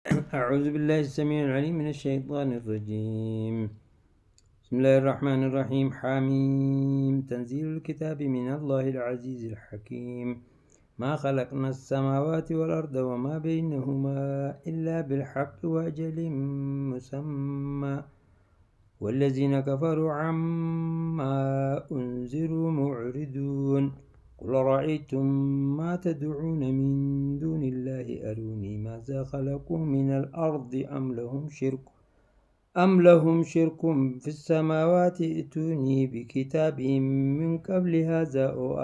أعوذ بالله السميع العليم من الشيطان الرجيم. بسم الله الرحمن الرحيم. حميم تنزيل الكتاب من الله العزيز الحكيم. ما خلقنا السماوات والأرض وما بينهما إلا بالحق وأجل مسمى والذين كفروا عما أنذروا معرضون. قل رأيتم ما تدعون من دون الله أروني ماذا خلقوا من الأرض أم لهم شرك في السماوات ائتوني بكتاب من قبل هذا أو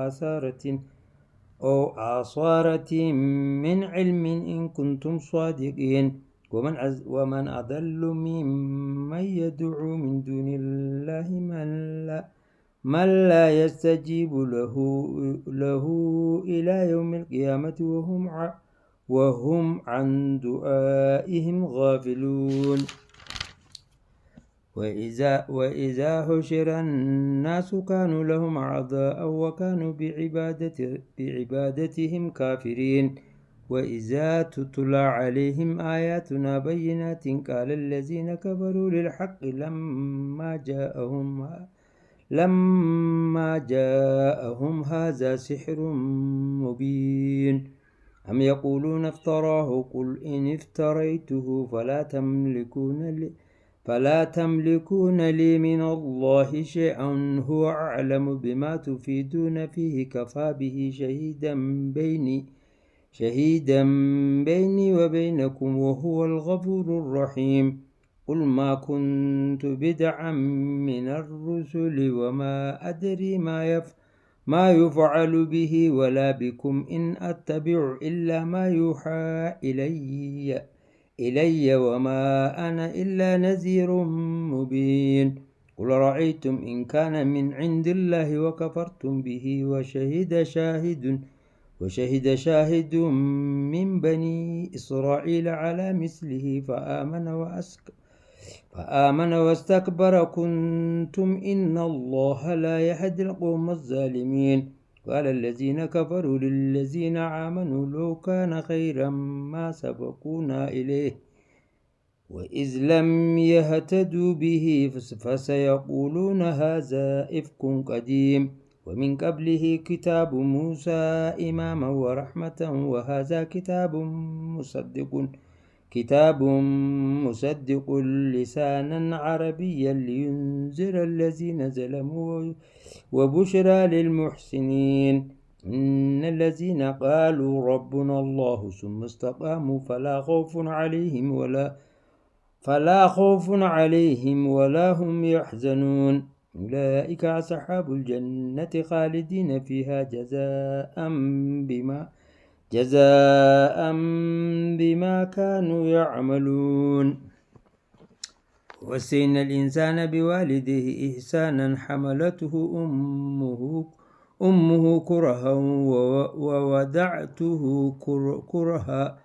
آثارة من علم إن كنتم صادقين. ومن أضل ممن يدعو من دون الله من لا يستجيب له إلى يوم القيامة وهم عن دعائهم غافلون. وإذا حشر الناس كانوا لهم أعداء وكانوا بعبادتهم كافرين. وإذا تتلى عليهم آياتنا بينات قال الذين كفروا للحق لما جاءهم هذا سحر مبين. أم يقولون افتراه قل إن افتريته فلا تملكون لي من الله شيئا هو أعلم بما تفيدون فيه كفى به شهيدا بيني وبينكم وهو الغفور الرحيم. قل ما كنت بدعا من الرسل وما أدري ما يفعل به ولا بكم إن أتبع إلا ما يوحى إلي وما أنا إلا نذير مبين. قل رأيتم إن كان من عند الله وكفرتم به وشهد شاهد من بني إسرائيل على مثله فآمن واستكبر كنتم إن الله لا يهدي القوم الظالمين. قال الذين كفروا للذين آمنوا لو كان خيرا ما سبقونا إليه وإذ لم يهتدوا به فسيقولون هذا إفك قديم. ومن قبله كتاب موسى إماما ورحمة وهذا كتاب مصدق لسانا عربيا لينذر الذين ظلموا وبشرى للمحسنين. إن الذين قالوا ربنا الله ثم استقاموا فلا خوف عليهم ولا هم يحزنون. أولئك أصحاب الجنة خالدين فيها جزاء بما كانوا يعملون. وصينا الإنسان بوالده إحسانا حملته أمه كرها ووضعته كرها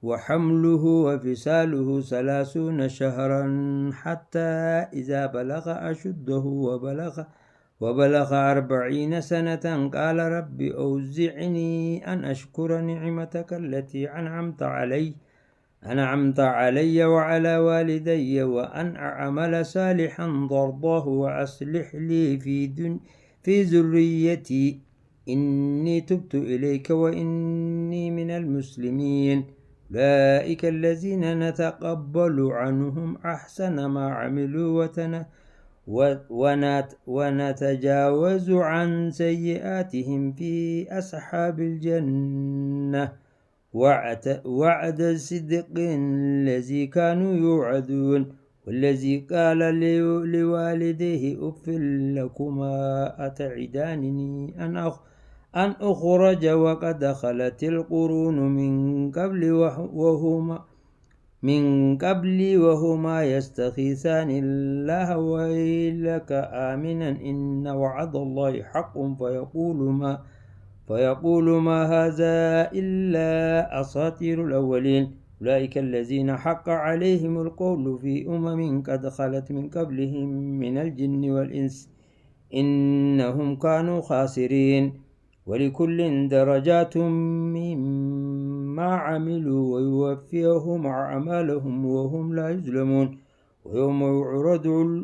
وحمله وفصاله 30 شهرا حتى إذا بلغ أشده وبلغ 40 سنة قال رب أوزعني أن أشكر نعمتك التي أنعمت علي وعلى والدي وأن أعمل صالحا ترضاه وأصلح لي في ذريتي إني تبت إليك وإني من المسلمين. أولئك الذين نتقبل عنهم أحسن ما عملوا ونتجاوز عن سيئاتهم في أصحاب الجنة وعد الصدق الذي كانوا يوعدون. والذي قال لوالديه أف لكما أتعدانني أن أخرج وقد خلت القرون من قبلي وهما يستغيثان الله ويلك آمنا إن وعد الله حق فيقول ما هذا إلا أساطير الأولين. أولئك الذين حق عليهم القول في قد خلت من قبلهم من الجن والإنس إنهم كانوا خاسرين. ولكل درجات مما ما عملوا ويوفيهم أعمالهم وهم لا يظلمون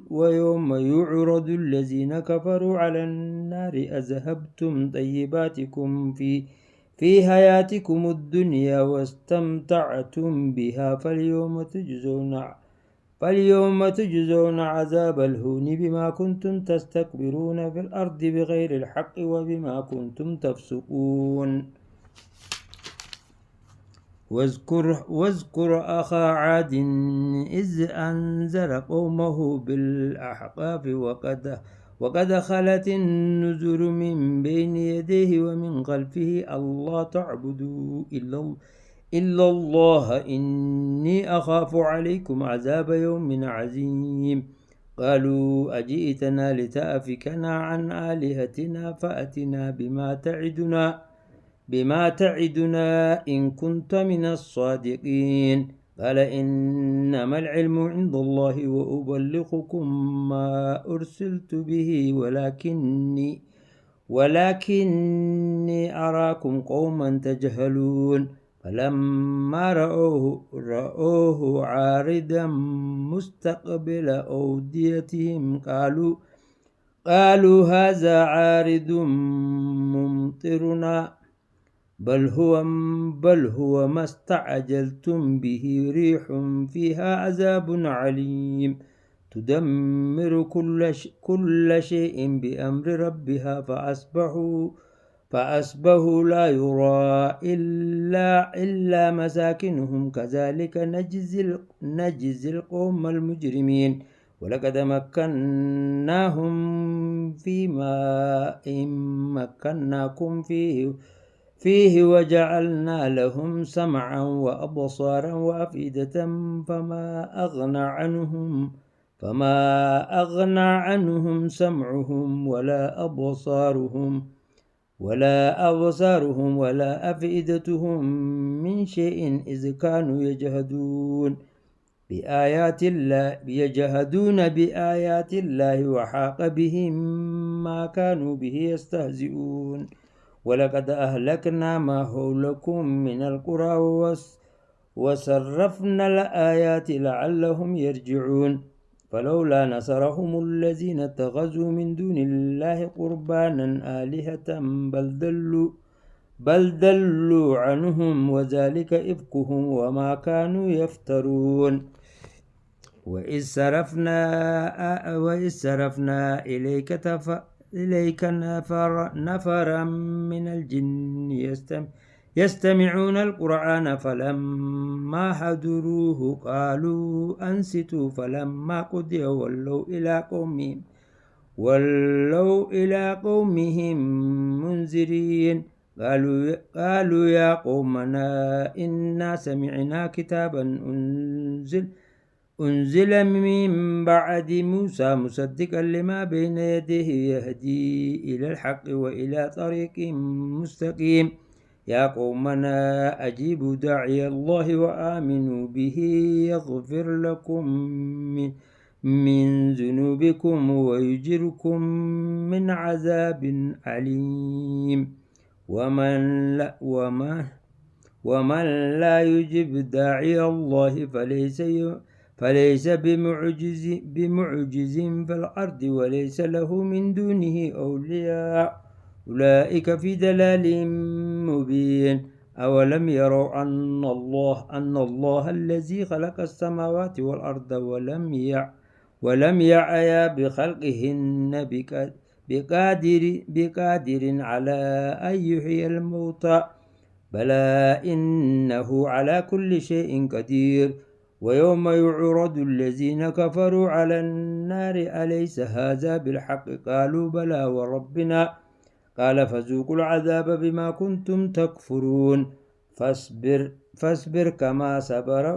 ويوم يعرض الذين كفروا على النار أذهبتم طيباتكم في حياتكم الدنيا واستمتعتم بها فاليوم تجزون عذاب الهون بما كنتم تستكبرون في الأرض بغير الحق وبما كنتم تفسقون واذكر أخا عاد إذ أنذر قومه بالأحقاف وقد خلت النذر من بين يديه ومن خلفه ألا تعبدوا إلا الله إني أخاف عليكم عذاب يوم عظيم قالوا أجئتنا لتأفكنا عن آلهتنا فأتنا بما تعدنا إن كنت من الصادقين قال إنما العلم عند الله وأبلغكم ما أرسلت به ولكني أراكم قوما تجهلون فلما رأوه عارضا مستقبل أوديتهم قالوا هذا عارض ممطرنا بل هو ما استعجلتم به ريح فيها عذاب عليم تدمر كل شيء بأمر ربها فأصبحوا لا يرى إلا مساكنهم كذلك نجزي القوم المجرمين ولقد مكناهم في ماء مكناكم فيه وجعلنا لهم سمعا وأبصارا وأفئدة فما أغنى عنهم سمعهم ولا أبصارهم ولا أفئدتهم من شيء إذ كانوا يجهدون بآيات الله وحاق بهم ما كانوا به يستهزئون ولقد أهلكنا ما حولكم من القرى وصرفنا الآيات لعلهم يرجعون فلولا نصرهم الذين اتخذوا من دون الله قربانا آلهة بل دلوا عنهم وذلك إفكهم وما كانوا يفترون وإذ صرفنا إليك نفرا من الجن يستمعون القرآن فلما حضروه قالوا أنصتوا فلما قضي ولوا إلى قومهم منذرين قالوا يا قومنا إنا سمعنا كتابا أنزل من بعد موسى مصدقا لما بين يديه يهدي إلى الحق وإلى طريق مستقيم يا قومنا أجيبوا داعي الله وآمنوا به يغفر لكم من ذنوبكم ويجركم من عذاب أليم ومن لا يجب داعي الله فليس بمعجز في الأرض وليس له من دونه أولياء أولئك في ضلال مبين أولم يروا أن الله الذي خلق السماوات والأرض ولم يعي بخلقهن بقادر على أن يحيي الموتى بلى إنه على كل شيء قدير ويوم يعرض الذين كفروا على النار أليس هذا بالحق قالوا بلى وربنا قال فذوقوا العذاب بما كنتم تكفرون فاصبر كما صبر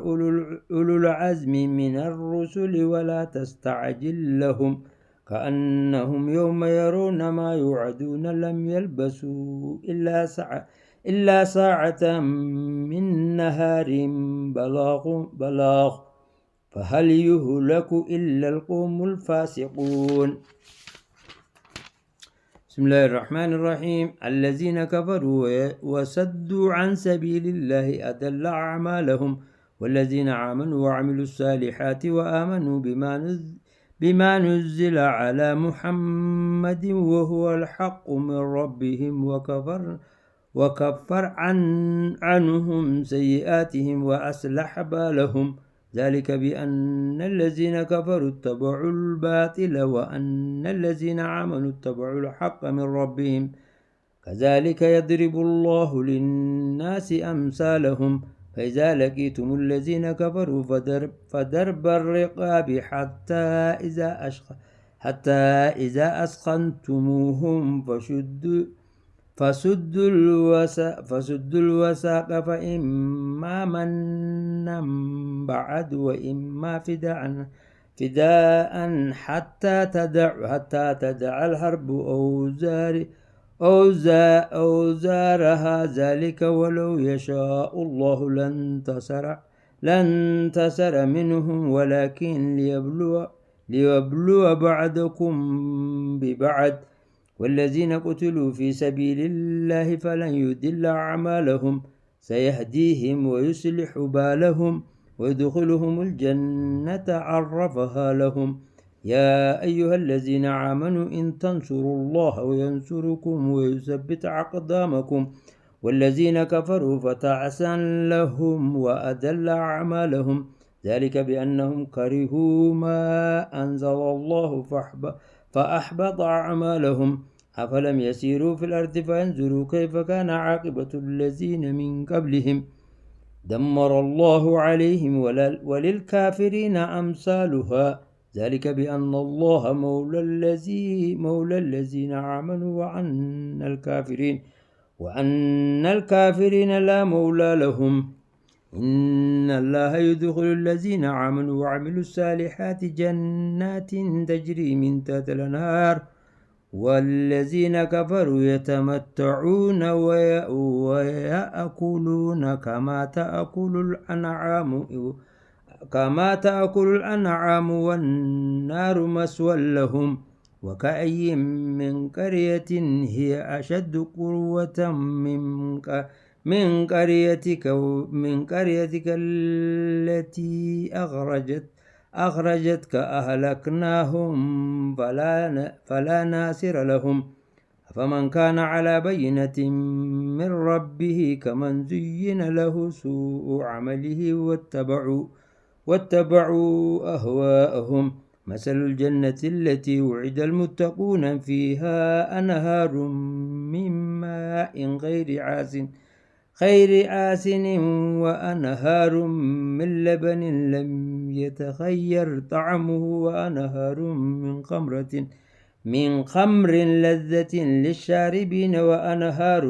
أولو العزم من الرسل ولا تستعجل لهم كأنهم يوم يرون ما يوعدون لم يلبسوا إلا ساعة من نهار بلاغ فهل يهلك إلا القوم الفاسقون. بسم بسم الله الرحمن الرحيم. الذين كفروا وصدوا عن سبيل الله أضل أعمالهم، والذين آمنوا وعملوا الصالحات وآمنوا بما نزل على محمد وهو الحق من ربهم وكفر عنهم سيئاتهم وأصلح بالهم، ذلك بأن الذين كفروا اتبعوا الباطل وأن الذين آمنوا اتبعوا الحق من ربهم، كذلك يضرب الله للناس أمثالهم. فإذا لقيتم الذين كفروا فضرب الرقاب حتى إذا أثخنتموهم فسدوا الوثاق فإما منا بعد وإما فداء حتى تدع الحرب أوزارها، ذلك ولو يشاء الله لانتصر منهم ولكن ليبلو بعضكم ببعض، والذين قتلوا في سبيل الله فلن يضل أعمالهم، سيهديهم ويصلح بالهم ويدخلهم الجنة عرفها لهم. يا أيها الذين آمنوا إن تنصروا الله وينصركم ويثبت أقدامكم، والذين كفروا فتعسا لهم وأضل أعمالهم، ذلك بأنهم كرهوا ما أنزل الله فأحبط أعمالهم. أفلم يسيروا في الأرض فينظروا كيف كان عاقبة الذين من قبلهم، دمر الله عليهم وللكافرين أمثالها، ذلك بأن الله مولى الذين آمنوا وأن الكافرين لا مولى لهم. إن الله يدخل الذين آمنوا وعملوا الصالحات جنات تجري من تحتها الأنهار، والذين كفروا يتمتعون ويأكلون كما تأكل الأنعام والنار مسوى لهم. وكأي من قرية هي أشد قوة من قريتك التي أخرجتك أهلكناهم فلا ناصر لهم. فمن كان على بينة من ربه كمن زين له سوء عمله واتبعوا أهواءهم. مثل الجنة التي وعد المتقون فيها أنهار من ماء غير آسن وأنهار من لبن لم يتغير طعمه وأنهار من خمر لذة للشاربين وأنهار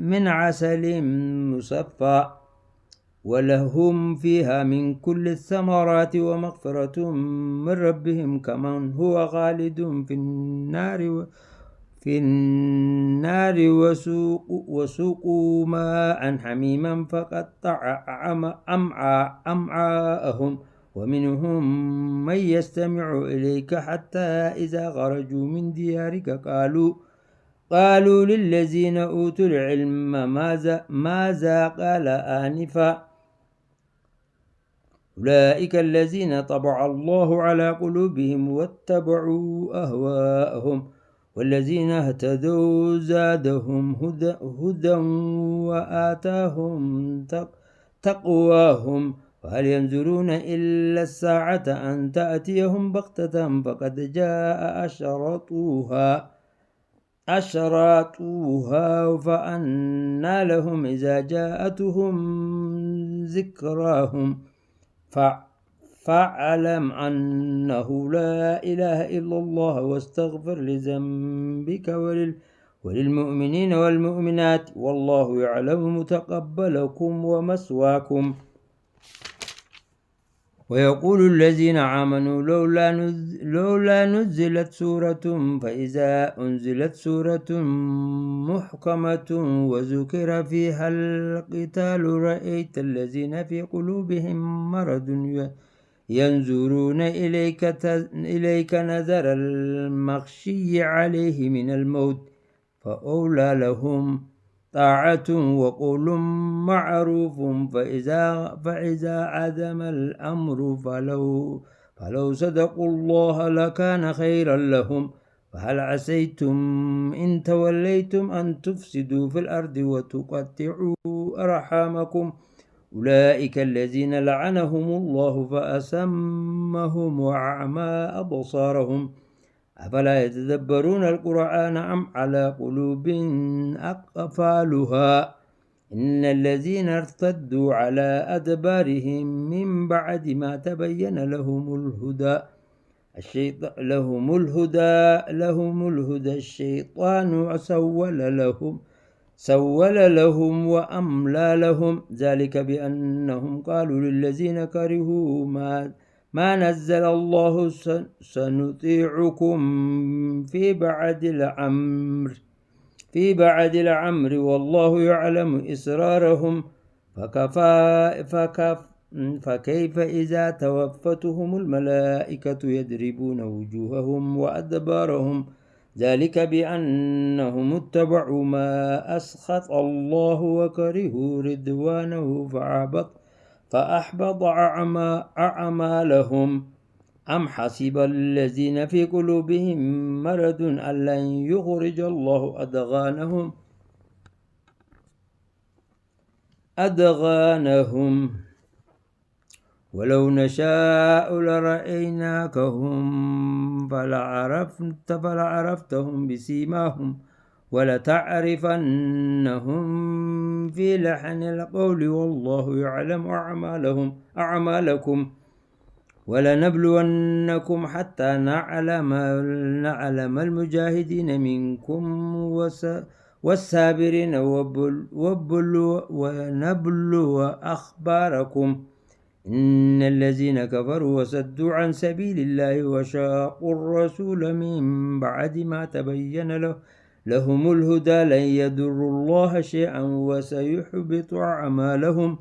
من عسل مصفى، ولهم فيها من كل الثمرات ومغفرة من ربهم كمن هو خالد في النار وسوقوا ماء حميما فقطع أمعاءهم. ومنهم من يستمع إليك حتى إذا خرجوا من ديارك قالوا للذين أوتوا العلم ماذا قال آنفا، أولئك الذين طبع الله على قلوبهم واتبعوا أهواءهم، والذين اهتدوا زادهم هدى وآتاهم تقواهم. وهل ينظرون إلا الساعة أن تأتيهم بغتة فقد جاء أشراطها فأنى لهم إذا جاءتهم ذكراهم. فاعلم أنه لا إله إلا الله واستغفر لذنبك وللمؤمنين والمؤمنات، والله يعلم متقبلكم ومثواكم. ويقول الذين آمنوا لولا نزلت سورة، فإذا أنزلت سورة محكمة وذكر فيها القتال رأيت الذين في قلوبهم مرض ينظرون إليك نظر المغشي عليه من الموت فأولى لهم طاعة وقول معروف فإذا عزم الأمر فلو صدقوا الله لكان خيرا لهم فهل عسيتم إن توليتم أن تفسدوا في الأرض وتقطعوا أرحامكم أولئك الذين لعنهم الله فأسمهم وأعمى أبصارهم أفلا يتدبرون القرآن أم على قلوب أقفالها إن الذين ارتدوا على أدبارهم من بعد ما تبين لهم الهدى الشيطان سول لهم وأملى لهم ذلك بأنهم قالوا للذين كرهوا ما نزل الله سنطيعكم في بعد الأمر والله يعلم إسرارهم فكيف إذا توفتهم الملائكة يضربون وجوههم وأدبارهم ذلك بأنهم اتبعوا ما أسخط الله وكرهوا رضوانه فأحبط أعمالهم أم حسب الذين في قلوبهم مرض أن لن يخرج الله أدغانهم ولو نشاء لرأيناكهم فلعرفتهم بسيماهم ولتعرفنهم في لحن القول والله يعلم أعمالكم ولنبلونكم حتى نعلم المجاهدين منكم والصابرين ونبلو أخباركم إن الذين كفروا وصدوا عن سبيل الله وشاقوا الرسول من بعد ما تبين لهم الهدى لن يضروا الله شيئا وسيحبط أعمالهم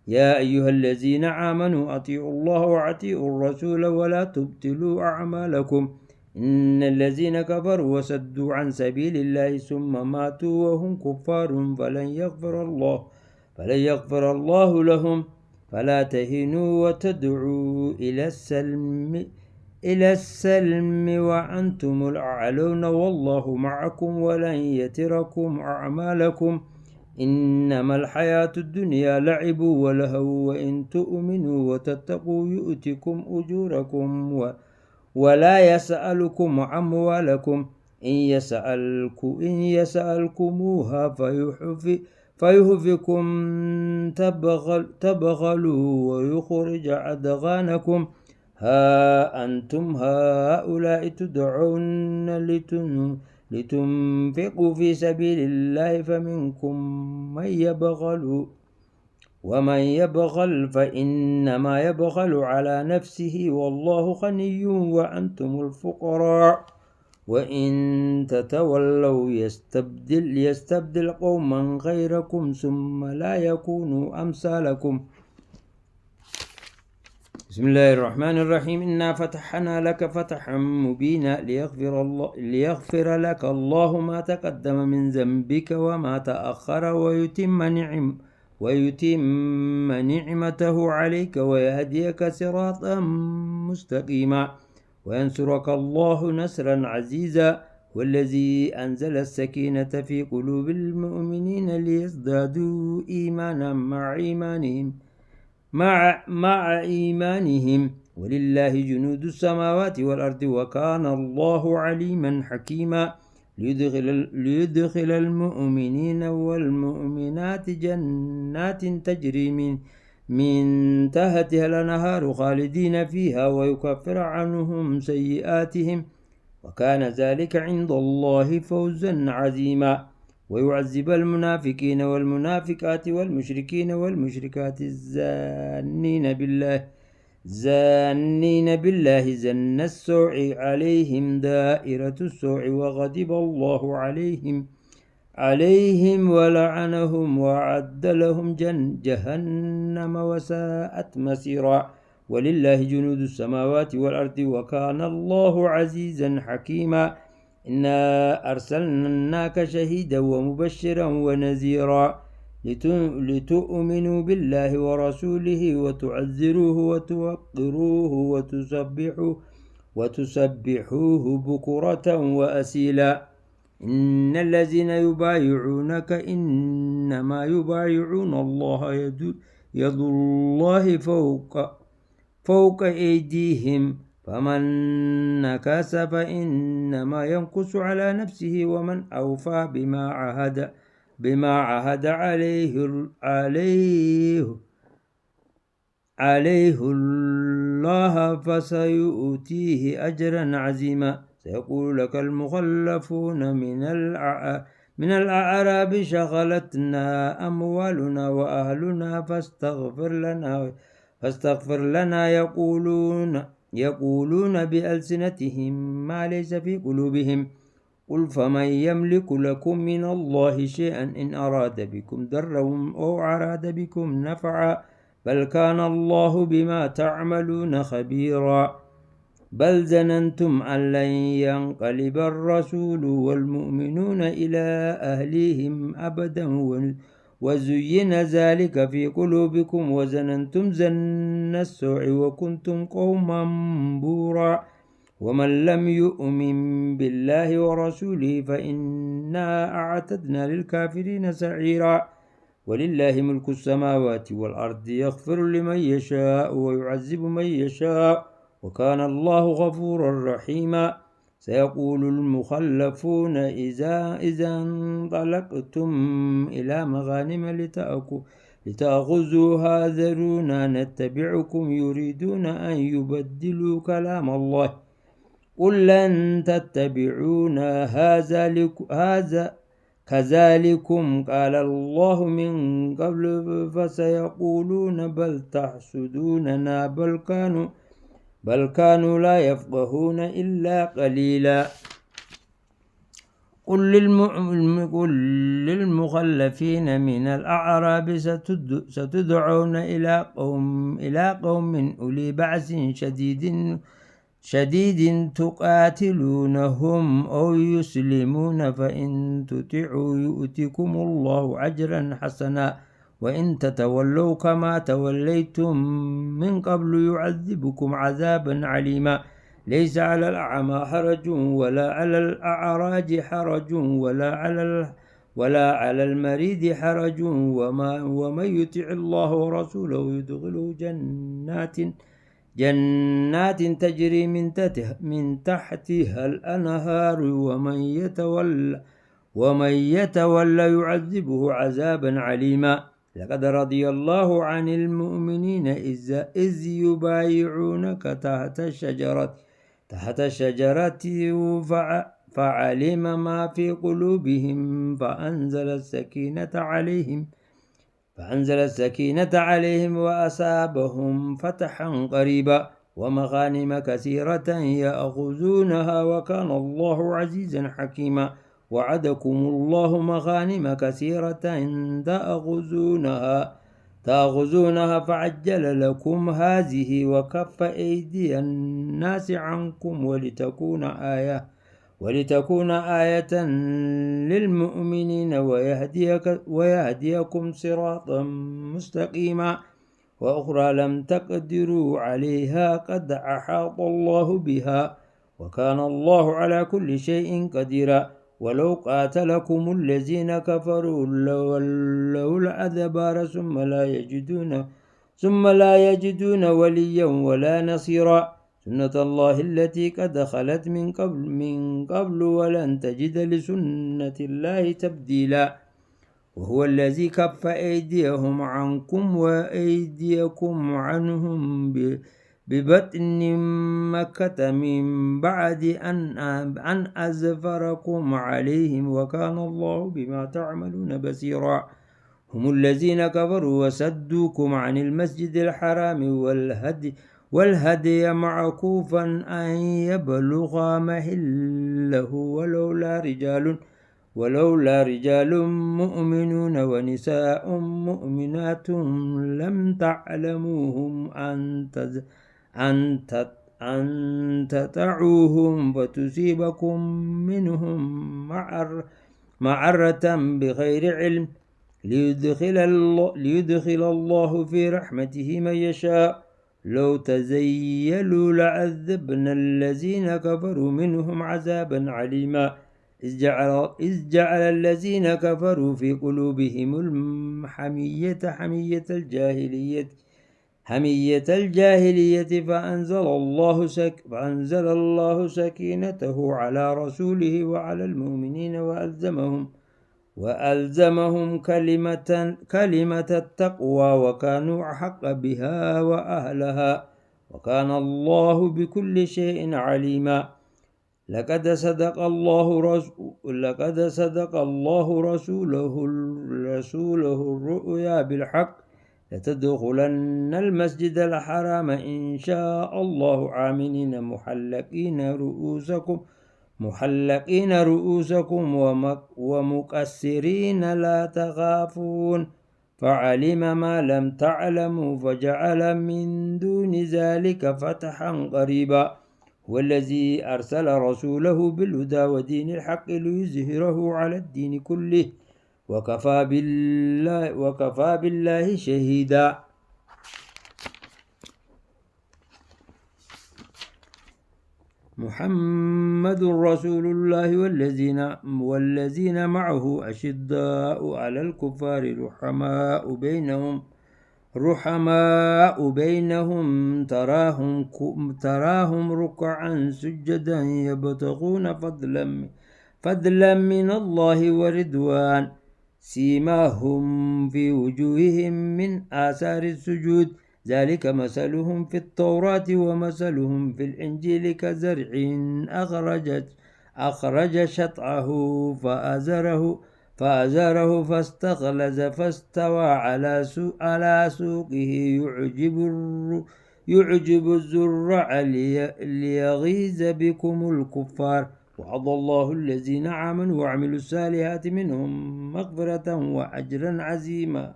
يا أيها الذين آمنوا أطيعوا الله وأطيعوا الرسول ولا تبطلوا أعمالكم إن الذين كفروا وصدوا عن سبيل الله ثم ماتوا وهم كفار فلن يغفر الله لهم فلا تهنوا وتدعوا إلى السلم وأنتم الأعلون والله معكم ولن يتركم أعمالكم إنما الحياة الدنيا لعب ولهو وإن تؤمنوا وتتقوا يؤتكم أجوركم ولا يسألكم أموالكم إن يسألكموها فيهفكم تبغلوا ويخرج أدغانكم ها أنتم هؤلاء تدعون لتنفقوا في سبيل الله فمنكم من يبخل ومن يبخل فإنما يبخل على نفسه والله غني وأنتم الفقراء وإن تتولوا يستبدل قوما غيركم ثم لا يكونوا أمثالكم بسم الله الرحمن الرحيم إنا فتحنا لك فتحا مبينا ليغفر لك الله ما تقدم من ذنبك وما تأخر ويتم نعمته عليك ويهديك صراطا مستقيما وينصرك الله نصرا عزيزا والذي أنزل السكينة في قلوب المؤمنين ليزدادوا إيمانا مع إيمانهم ولله جنود السماوات والأرض وكان الله عليما حكيما ليدخل المؤمنين والمؤمنات جنات تجري من تحتها الأنهار خالدين فيها ويكفر عنهم سيئاتهم وكان ذلك عند الله فوزا عظيما ويعذب المنافقين والمنافقات والمشركين والمشركات الزانين بالله زن السوء عليهم دائرة السوء وغضب الله عليهم ولعنهم وأعد لهم جهنم وساءت مصيرا ولله جنود السماوات والأرض وكان الله عزيزا حكيما إنا أرسلناك شهيدا ومبشرا ونذيرا لتؤمنوا بالله ورسوله وتعزروه وتوقروه وتسبحوه بكرة وأسيلا إن الذين يبايعونك إنما يبايعون الله يد الله فوق أيديهم فمن نكث فإنما ينكث على نفسه ومن أوفى بما عهد عليه الله فسيؤتيه أجرا عظيما سيقول لك المخلفون من الأعراب شغلتنا أموالنا وأهلنا فاستغفر لنا يقولون بألسنتهم ما ليس في قلوبهم قل فمن يملك لكم من الله شيئا إن أراد بكم ضرا أو أراد بكم نفعا بل كان الله بما تعملون خبيرا بل ظننتم أن لن ينقلب الرسول والمؤمنون إلى أهليهم أبدا وزين ذلك في قلوبكم وظننتم ظن السوء وكنتم قوما بورا ومن لم يؤمن بالله ورسوله فإنا أعتدنا للكافرين سعيرا ولله ملك السماوات والأرض يغفر لمن يشاء ويعذب من يشاء وكان الله غفورا رحيما سيقول المخلفون إذا انطلقتم إلى مغانم لتأخذوها ذرونا نتبعكم يريدون أن يبدلوا كلام الله قل لن تتبعونا هذا كذلكم قال الله من قبل فسيقولون بل تحسدوننا بل كانوا لا يفقهون إلا قليلا قل للمخلفين من الأعراب ستدعون إلى قوم أولي بأس شديد تقاتلونهم أو يسلمون فإن تطيعوا يؤتكم الله أجرا حسنا وإن تتولوا كما توليتم من قبل يعذبكم عذابا عليما ليس على الأعمى حرج ولا على الأعراج حرج ولا على المريض حرج ومن يطع الله ورسوله يدخله جنات تجري من تحتها الأنهار ومن يتولى يعذبه عذابا عليما لقد رضي الله عن المؤمنين إذ يبايعونك تحت الشجرة فعلم ما في قلوبهم فأنزل السكينة عليهم وأصابهم فتحا قريبا ومغانم كثيرة يأخذونها وكان الله عزيزا حكيما وعدكم الله مغانم كثيرة تأخذونها فعجل لكم هذه وكف أيدي الناس عنكم ولتكون آية للمؤمنين ويهديكم صراطا مستقيما وأخرى لم تقدروا عليها قد أحاط الله بها وكان الله على كل شيء قديرا ولو قاتلكم الذين كفروا لولوا الأدبار ثم لا يجدون وليا ولا نصيرا سنة الله التي قد خلت من قبل ولن تجد لسنة الله تبديلا وهو الذي كف أيديهم عنكم وأيديكم عنهم ببطن مكة من بعد أن أزفركم عليهم وكان الله بما تعملون بصيرا هم الذين كفروا وصدوكم عن المسجد الحرام والهدي معكوفا أن يبلغ محله ولولا رجال مؤمنون ونساء مؤمنات لم تعلموهم أن تطيعوهم فتصيبكم منهم معرة بغير علم ليدخل الله في رحمته من يشاء لو تزيلوا لعذبنا الذين كفروا منهم عذابا عليما إذ جعل الذين كفروا في قلوبهم حمية الجاهلية فأنزل الله سكينته على رسوله وعلى المؤمنين وألزمهم كلمة التقوى وكانوا أحق بها وأهلها وكان الله بكل شيء عليما لقد صدق الله رسوله الرؤيا بالحق لتدخلن المسجد الحرام إن شاء الله آمنين محلقين رؤوسكم ومقصرين لا تخافون فعلم ما لم تعلموا فجعل من دون ذلك فتحا قريبا والذي أرسل رسوله بالهدى ودين الحق ليظهره على الدين كله وكفى بالله شهيدا محمد رسول الله والذين معه أشداء على الكفار رحماء بينهم تراهم ركعا سجدا يبتغون فضلا من الله ورضوان سيماهم في وجوههم من آثار السجود ذلك مثلهم في التوراة ومثلهم في الإنجيل كزرع أخرج شطعه فأزره فاستغلظ فاستوى على سوقه يعجب الزراع ليغيظ بكم الكفار وعد الله الذين آمنوا وعملوا الصالحات منهم مغفرة وأجرا عظيما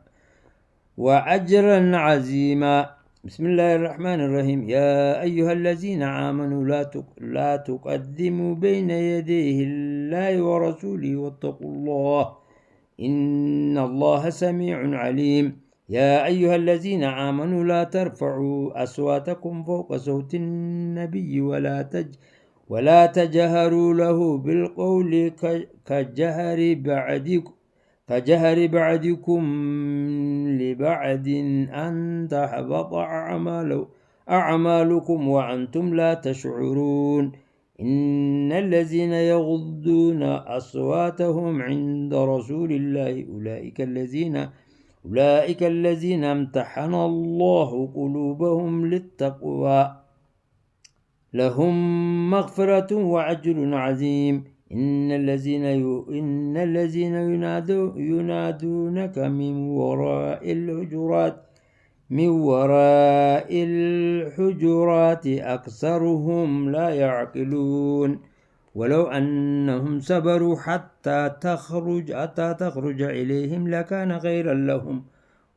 بسم الله الرحمن الرحيم يا أيها الذين آمنوا لا تقدموا بين يديه الله ورسوله واتقوا الله إن الله سميع عليم يا أيها الذين آمنوا لا ترفعوا أصواتكم فوق صوت النبي ولا تجهروا له بالقول كجهر بعضكم لبعض أن تحبط أعمالكم وأنتم لا تشعرون إن الذين يغضون أصواتهم عند رسول الله أولئك الذين امتحن الله قلوبهم للتقوى لهم مغفرة وأجر عظيم إن الذين ينادونك من وراء الحجرات أكثرهم لا يعقلون ولو أنهم صبروا حتى تخرج إليهم لكان خيرا لهم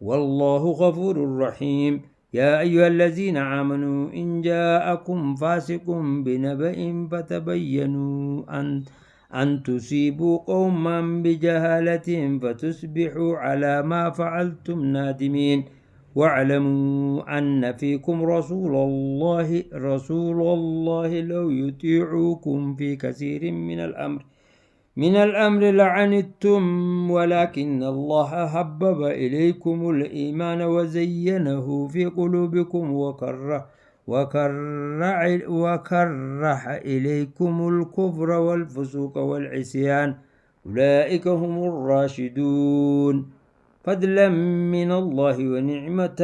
والله غفور رحيم يا أيها الذين آمنوا إن جاءكم فاسق بنبأ فتبينوا أن تصيبوا قوما بجهالة فتصبحوا على ما فعلتم نادمين واعلموا أن فيكم رسول الله لو يطيعوكم في كثير من الأمر لعنتم ولكن الله حبب إليكم الإيمان وزينه في قلوبكم وكره إليكم الكفر والفسوق والعصيان أولئك هم الراشدون فضلا من الله ونعمة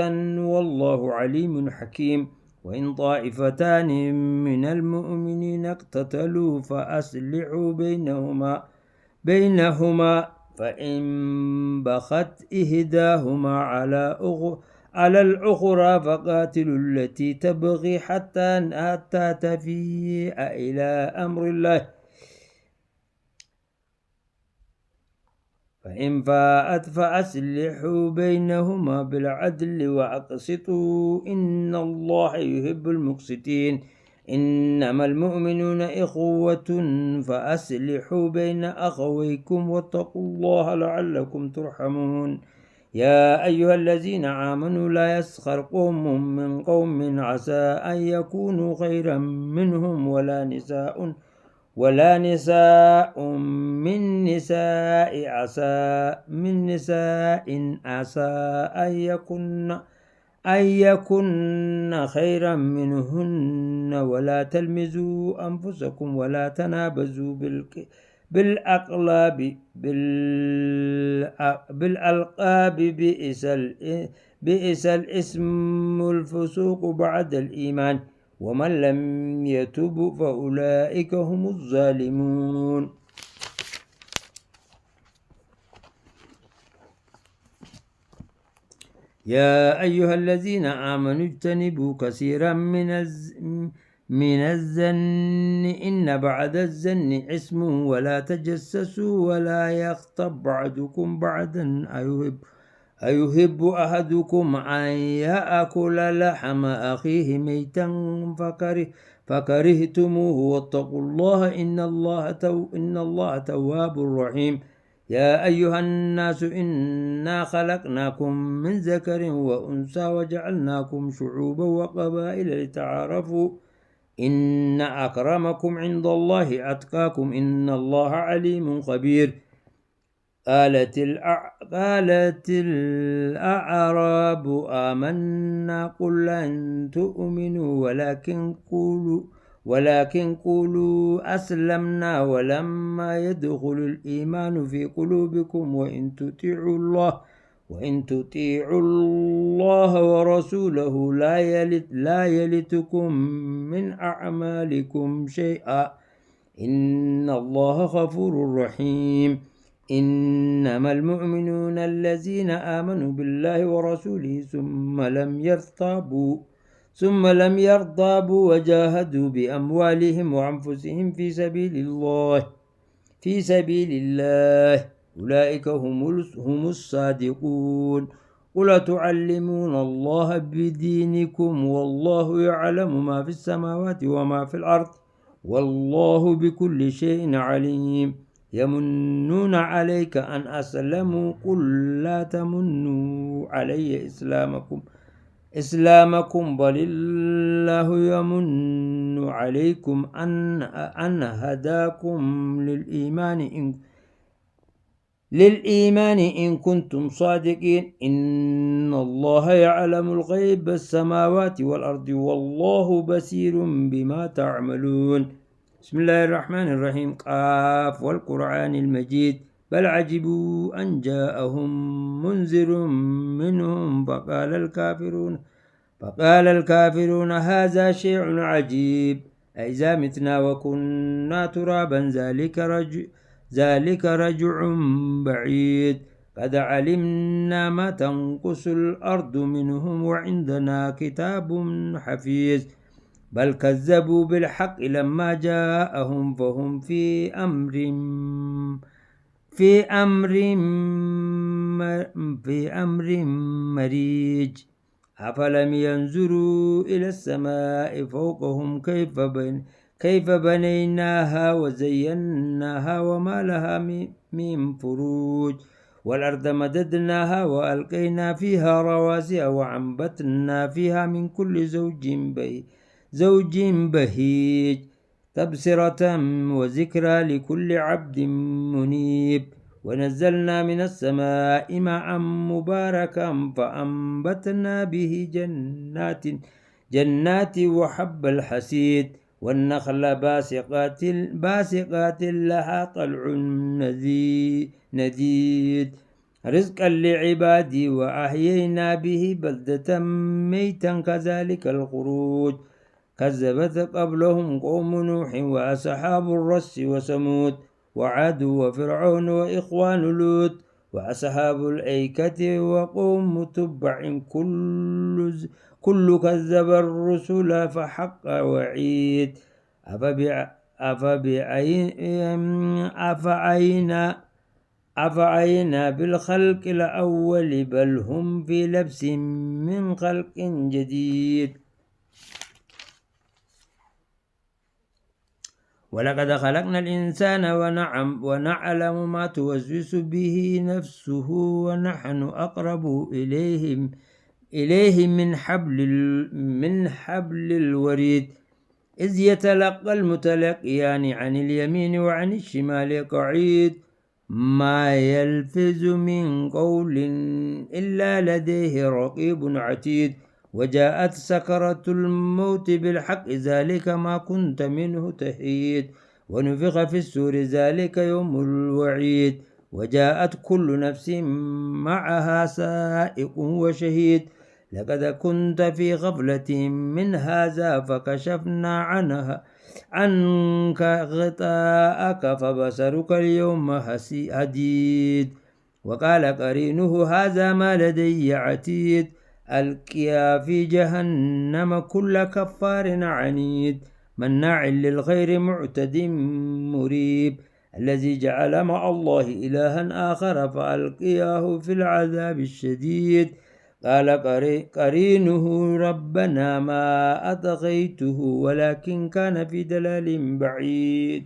والله عليم حكيم وإن طائفتان من المؤمنين اقتتلوا فأصلحوا بينهما فإن بغت إحداهما على الأخرى فقاتلوا التي تبغي حتى تفيء إلى أمر الله فإن فاءت فأصلحوا بينهما بالعدل وأقسطوا إن الله يحب المقسطين إنما المؤمنون إخوة فأصلحوا بين أخويكم واتقوا الله لعلكم ترحمون يا أيها الذين آمنوا لا يسخر قوم من قوم عسى أن يكونوا خيرا منهم ولا نساء من نساء عسى أن يكن خيرا منهن ولا تلمزوا أنفسكم ولا تنابزوا بالألقاب بئس الاسم الفسوق بعد الإيمان ومن لم يتب فأولئك هم الظالمون يا أيها الذين آمنوا اجتنبوا كثيرا من الظن إن بعد الظن اسم ولا تجسسوا ولا يغتب بعضكم بعضا أيحب أحدكم أن يأكل لحم أخيه ميتا فكرهتموه واتقوا الله إن الله تواب رحيم يا أيها الناس إنا خلقناكم من ذكر وأنثى وجعلناكم شعوبا وقبائل لتعارفوا إن أكرمكم عند الله أتقاكم إن الله عليم خبير قالت الأعراب آمنا قل لن تؤمنوا ولكن قولوا أسلمنا ولما يدخل الإيمان في قلوبكم وإن تطيعوا الله ورسوله لا يلتكم من أعمالكم شيئا إن الله غفور رحيم إنما المؤمنون الذين آمنوا بالله ورسوله ثم لم يرتابوا وجاهدوا بأموالهم وأنفسهم في سبيل الله أولئك هم الصادقون قل تعلمون الله بدينكم والله يعلم ما في السماوات وما في الأرض والله بكل شيء عليم يمنون عليك أن أسلموا قل لا تمنوا علي إسلامكم بل الله يمن عليكم أن هداكم للإيمان إن كنتم صادقين إن الله يعلم الغيب السماوات والأرض والله بصير بما تعملون بسم الله الرحمن الرحيم قاف والقرآن المجيد بل عجبوا أن جاءهم منذر منهم فقال الكافرون هذا شيء عجيب أإذا متنا وكنا ترابا ذلك رجع بعيد قد علمنا ما تنقص الأرض منهم وعندنا كتاب حفيظ بل كذبوا بالحق لما جاءهم فهم في أمر مريج أفلم ينظروا إلى السماء فوقهم كيف بنيناها وزيناها وما لها من فروج والأرض مددناها وألقينا فيها رواسي وأنبتنا فيها من كل زوج بهيج تبصرة وذكرى لكل عبد منيب ونزلنا من السماء ماء مباركا فأنبتنا به جنات وحب الحسيد والنخل باسقات لها طلع نديد رزقا لعبادي وأحيينا به بلدة ميتا كذلك الخروج كذبت قبلهم قوم نوح وأصحاب الرس وثمود وعاد وفرعون وإخوان لوط وأصحاب الأيكة وقوم تبع كل كذب الرسل فحق وعيد أفعينا بالخلق الأول بل هم في لبس من خلق جديد. ولقد خلقنا الإنسان ونعلم ما توسوس به نفسه ونحن أقرب إليه من حبل الوريد إذ يتلقى المتلقيان عن اليمين وعن الشمال قعيد ما يلفظ من قول إلا لديه رقيب عتيد وجاءت سكرة الموت بالحق ذلك ما كنت منه تحيد ونفخ في السور ذلك يوم الوعيد وجاءت كل نفس معها سائق وشهيد لقد كنت في غفلة من هذا فكشفنا عنك غطاءك فبصرك اليوم حديد. وقال قرينه هذا ما لدي عتيد ألقيا في جهنم كل كفار عنيد مناع للخير معتد مريب الذي جعل مع الله إلها آخر فألقياه في العذاب الشديد. قال قرينه ربنا ما أطغيته ولكن كان في دلال بعيد.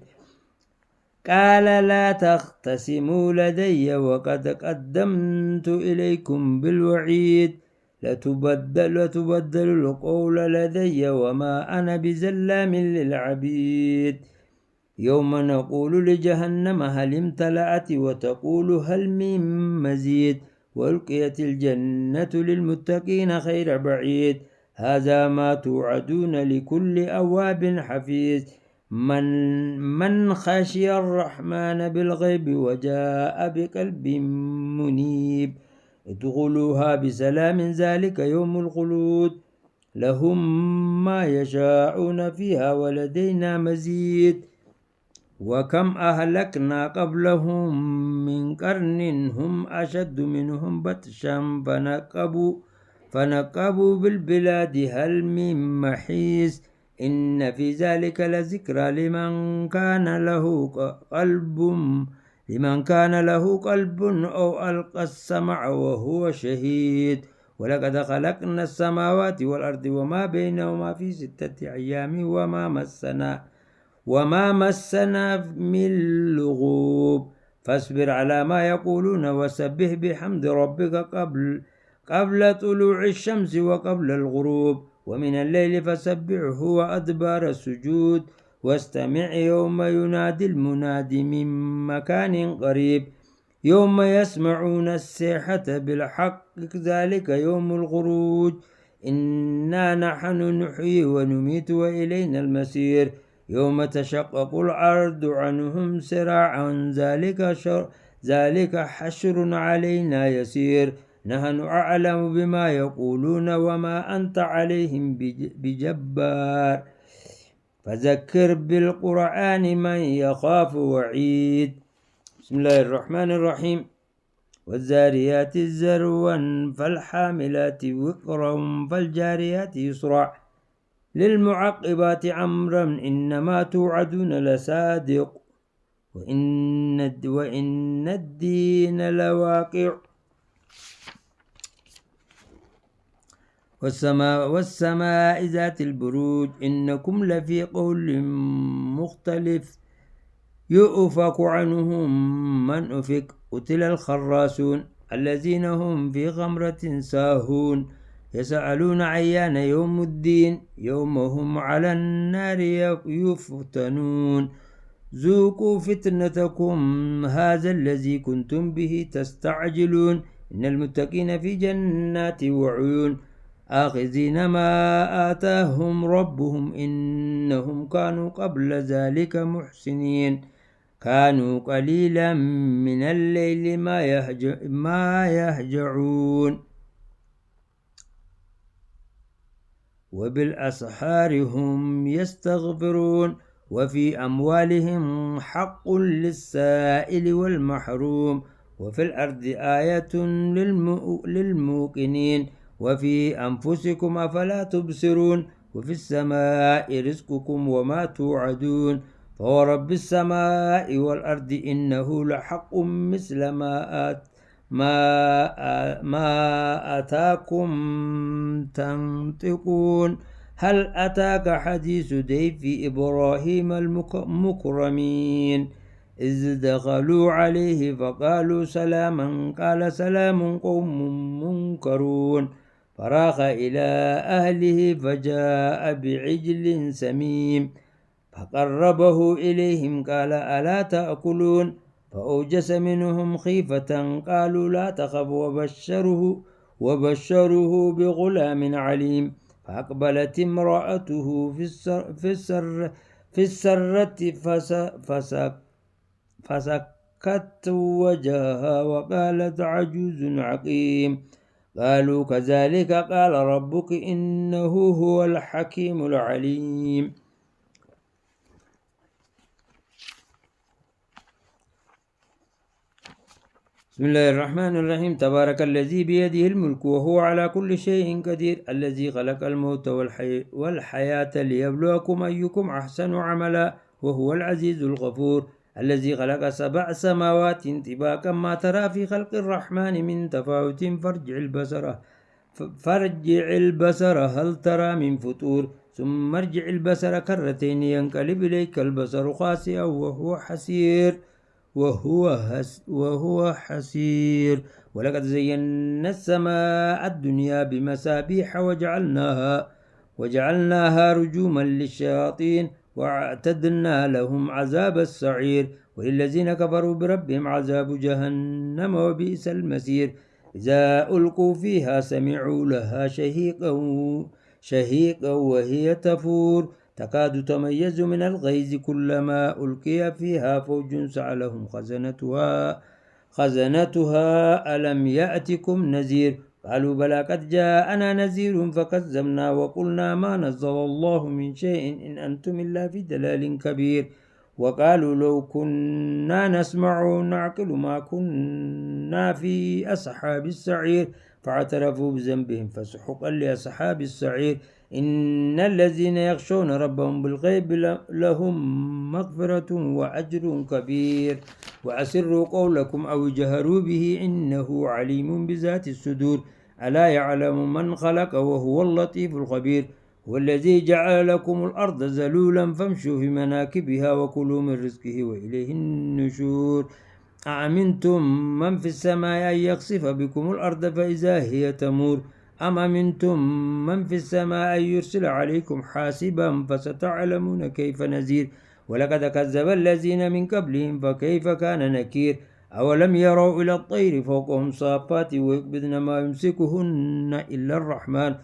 قال لا تختصموا لدي وقد قدمت إليكم بالوعيد لتبدل القول لدي وما أنا بزلام للعبيد. يوم نقول لجهنم هل امتلأت وتقول هل من مزيد وألقيت الجنة للمتقين خير بعيد هذا ما توعدون لكل أواب حفيظ من خشي الرحمن بالغيب وجاء بقلب منيب ادخلوها بسلام ذلك يوم الخلود لهم ما يشاءون فيها ولدينا مزيد. وكم أهلكنا قبلهم من قرن هم أشد منهم بطشا فنقبوا بالبلاد هل من محيص إن في ذلك لذكرى لمن كان له قلب أو ألقى السمع وهو شهيد. ولقد خلقنا السماوات والأرض وما بينهما في 6 أيام وما مسنا من لغوب فاصبر على ما يقولون وسبح بحمد ربك قبل طلوع الشمس وقبل الغروب ومن الليل فسبحه وأدبار السجود واستمع يوم ينادي المناد من مكان قريب يوم يسمعون الصيحة بالحق ذلك يوم الخروج إنا نحن نحيي ونميت وإلينا المسير يوم تشقق الأرض عنهم سراعا ذلك حشر علينا يسير نحن أعلم بما يقولون وما أنت عليهم بجبار فذكر بالقرآن من يخاف وعيد. بسم الله الرحمن الرحيم والذاريات ذروا فالحاملات وقرا فالجاريات يسرا للمعقبات أمرا إنما توعدون لصادق وإن الدين لواقع والسماء ذات البروج إنكم لفي قول مختلف يؤفك عنهم من أفك قتل الخراسون الذين هم في غمرة ساهون يسألون أيان يوم الدين يوم هم على النار يفتنون ذوقوا فتنتكم هذا الذي كنتم به تستعجلون إن المتقين في جنات وعيون آخذين ما آتاهم ربهم إنهم كانوا قبل ذلك محسنين كانوا قليلا من الليل ما يهجعون وبالأسحار هم يستغفرون وفي أموالهم حق للسائل والمحروم وفي الأرض آية للموقنين وفي أنفسكم أفلا تبصرون وفي السماء رزقكم وما توعدون فورب السماء والأرض إنه لحق مثل ما أتاكم تنطقون. هل أتاك حديث ضيف إبراهيم المكرمين إذ دخلوا عليه فقالوا سلاما قال سلام قوم منكرون فراغ إلى أهله فجاء بعجل سمين فقربه إليهم قال ألا تأكلون فأوجس منهم خيفة قالوا لا تخف وبشروه بغلام عليم فأقبلت امرأته في السرة فسكت وجهها وقالت عجوز عقيم. قالوا كذلك قال ربك إنه هو الحكيم العليم. بسم الله الرحمن الرحيم. تبارك الذي بيده الملك وهو على كل شيء قدير الذي خلق الموت والحياة ليبلوكم أيكم أحسن عملا وهو العزيز الغفور الذي خلق 7 سماوات طباقا ما ترى في خلق الرحمن من تفاوت فارجع البصر هل ترى من فطور ثم ارجع البصر كرتين ينقلب إليك البصر خاسئا وهو حسير. ولقد زينا السماء الدنيا بمسابيح وجعلناها رجوما للشياطين واعتدنا لهم عذاب السعير وللذين كفروا بربهم عذاب جهنم وبئس المصير. إذا ألقوا فيها سمعوا لها شهيقا وهي تفور تكاد تميز من الغيظ كلما ألقي فيها فوج سألهم خزنتها ألم يأتكم نذير قالوا بلى قد جاءنا نذير فكذبنا وقلنا ما نزل الله من شيء إن أنتم إلا في دلال كبير. وقالوا لو كنا نسمع نعقل ما كنا في أصحاب السعير فاعترفوا بذنبهم فسحقا لأصحاب السعير. إن الذين يخشون ربهم بالغيب لهم مغفرة وأجر كبير. وأسروا قولكم أو جهروا به إنه عليم بذات الصدور ألا يعلم من خلق وهو اللطيف الخبير. والذي جعل لكم الأرض ذلولا فامشوا في مناكبها وكلوا من رزقه وإليه النشور. أأمنتم من في السماء أن يخسف بكم الأرض فإذا هي تمور أم أمنتم من في السماء أن يرسل عليكم حاسبا فستعلمون كيف نذير. ولقد كذب الذين من قبلهم فكيف كان نكير. أولم يروا إلى الطير فوقهم صافات ويقبضن ما يمسكهن إلا الرحمن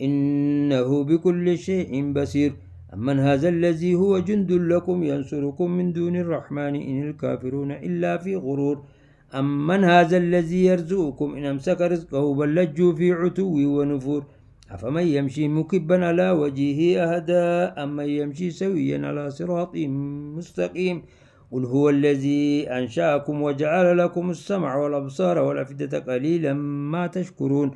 إنه بكل شيء بصير. أمن هذا الذي هو جند لكم ينصركم من دون الرحمن إن الكافرون إلا في غرور. أمن هذا الذي يرزقكم إن أمسك رزقه بل لجوا في عتو ونفور. أفمن يمشي مكبا على وجهه أهدى أمن يمشي سويا على صراط مستقيم. قل هو الذي أنشأكم وجعل لكم السمع والأبصار والأفئدة قليلا ما تشكرون.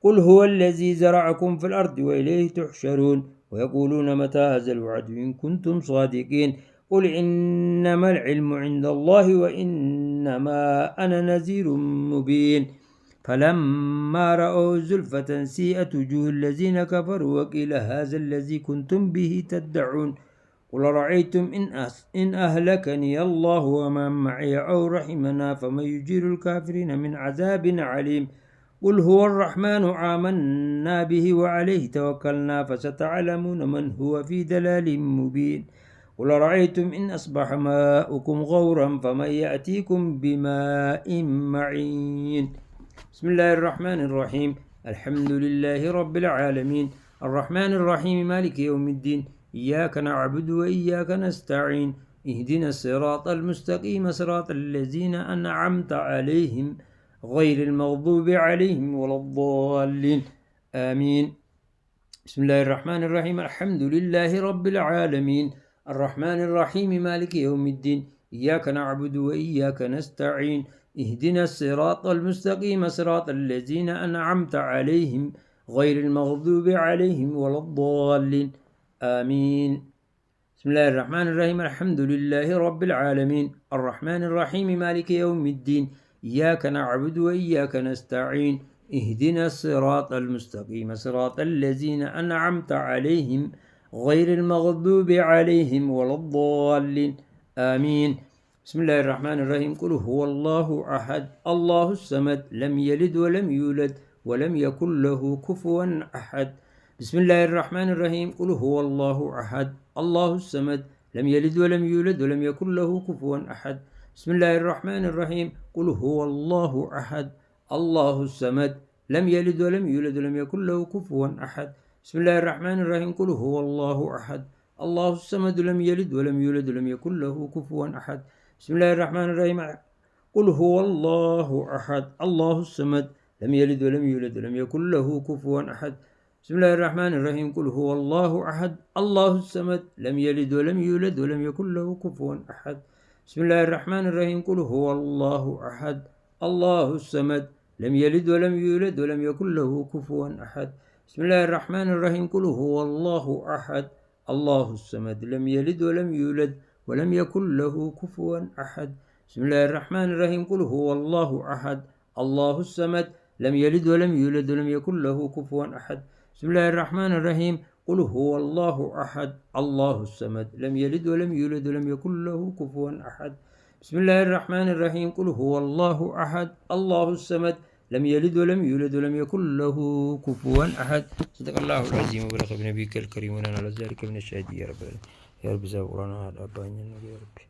قل هو الذي زرعكم في الأرض وإليه تحشرون. ويقولون متى هذا الوعد إن كنتم صادقين. قل إنما العلم عند الله وإنما أنا نذير مبين. فلما رأوا زلفة سيئت وجوه الذين كفروا وقيل هذا الذي كنتم به تدعون. قل رأيتم إن أهلكني الله ومن معي أو رحمنا فمن يجير الكافرين من عذاب عليم. قل هو الرحمن آمنا به وعليه توكلنا فستعلمون من هو في دلال مبين. قل رأيتم إن أصبح ماؤكم غورا فمن يأتيكم بماء معين. بسم الله الرحمن الرحيم. الحمد لله رب العالمين الرحمن الرحيم مالك يوم الدين إياك نعبد وإياك نستعين اهدنا الصراط المستقيم صراط الذين أنعمت عليهم غير المغضوب عليهم ولا الضالين آمين. بسم الله الرحمن الرحيم الحمد لله رب العالمين الرحمن الرحيم مالك يوم الدين إياك نعبد وإياك نستعين اهدنا الصراط المستقيم صراط الذين أنعمت عليهم غير المغضوب عليهم ولا الضالين آمين. بسم الله الرحمن الرحيم الحمد لله رب العالمين الرحمن الرحيم مالك يوم الدين إياك نعبد وإياك نستعين اهدنا الصراط المستقيم صراط الذين أنعمت عليهم غير المغضوب عليهم ولا الضالين آمين بسم الله الرحمن الرحيم قل هو الله أحد الله الصمد لم يلد ولم يولد ولم يكن له كفوا أحد بسم الله الرحمن الرحيم قل هو الله أحد الله الصمد لم يلد ولم يولد ولم يكن له كفوا أحد بسم الله الرحمن الرحيم قل هو الله أحد الله الصمد لم يلد ولم يولد ولم يكن له كفوا أحد بسم الله الرحمن الرحيم قل هو الله أحد الله الصمد لم يلد ولم يولد ولم يكن له كفوا أحد بسم الله الرحمن الرحيم قل هو الله أحد الله الصمد لم يلد ولم يولد ولم يكن له كفوا أحد بسم الله الرحمن الرحيم قل هو الله أحد الله الصمد لم يلد ولم يولد ولم يكن له كفوا أحد بسم الله الرحمن الرحيم قل هو الله أحد الله الصمد لم يلد ولم يولد ولم يكن له كفوا أحد بسم الله الرحمن الرحيم قل هو الله أحد الله الصمد لم يلد ولم يولد ولم يكن له كفوا أحد بسم الله الرحمن الرحيم قل هو الله أحد الله الصمد لم يلد ولم يولد ولم يكن له كفوا أحد بسم الله الرحمن الرحيم قل هو الله أحد الله الصمد لم يلد ولم يولد ولم يكن له كفوا أحد بسم الله الرحمن الرحيم قل هو الله أحد الله الصمد لم يلد ولم يولد ولم يكن له كفوا أحد صدق الله العظيم وبلغ بنبيك الكريم ونحن على ذلك من الشهيد يا رب العالمين يا رب زاورنا على أبائنا يا رب